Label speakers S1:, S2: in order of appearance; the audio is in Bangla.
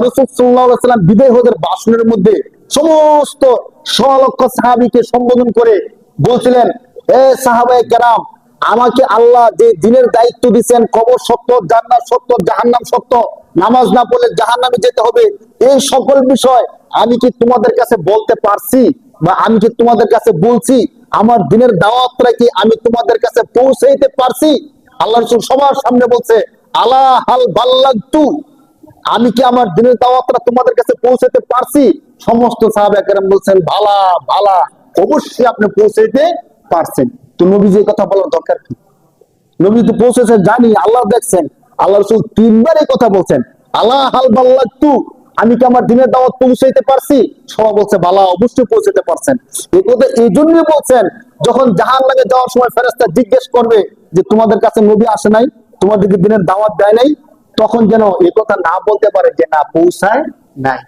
S1: রাসূল সাল্লাল্লাহু আলাইহি ওয়াসাল্লাম বিদায় হজের ভাষণের মধ্যে সমস্ত লক্ষ সাহাবীকে সম্বোধন করে বলছিলেন, হে সাহাবায়ে কেরাম, আমাকে আল্লাহ যে দিনের দায়িত্ব দিয়েছেন, কবর সত্য, জান্নাত সত্য, জাহান্নাম সত্য, নামাজ না পড়লে জাহান্নামে যেতে হবে, এই সকল বিষয় আমি কি তোমাদের কাছে বলতে পারছি বা আমি কি তোমাদের কাছে বলছি? আমার দিনের দাওয়াতটা কি আমি তোমাদের কাছে পৌঁছাইতে পারছি? আল্লাহ রাসূল সবার সামনে বলছে, আলা হাল বাল্লাগতু, আমি কি আমার দিনের দাওয়াতটা তোমাদের কাছে পৌঁছাতে পারছি? সমস্ত সাহাবায়ে কেরাম বলছেন, ভালা ভালা, অবশ্যই আপনি পৌঁছাইতে পারছেন। তো নবীজি এই কথা বলার দরকার কি? নবী তো পৌঁছেছেন, জানি, আল্লাহ দেখছেন। আল্লাহ রাসূল তিনবার এই কথা বলছেন, আলা হাল বাল্লাগতু, আমি কি আমার দিনের দাওয়াত পৌঁছাইতে পারছি? সবাই বলছে বালা, অবশ্যই পৌঁছাতে পারছেন। এই কথা এই জন্যই বলছেন, যখন জাহান্নামে যাওয়ার সময় ফেরেশতা জিজ্ঞেস করবে যে তোমাদের কাছে নবী আসে নাই, তোমাদেরকে দিনের দাওয়াত দেয় নাই, তখন যেন এই কথা না বলতে পারে যে না, পৌঁছায় নাই।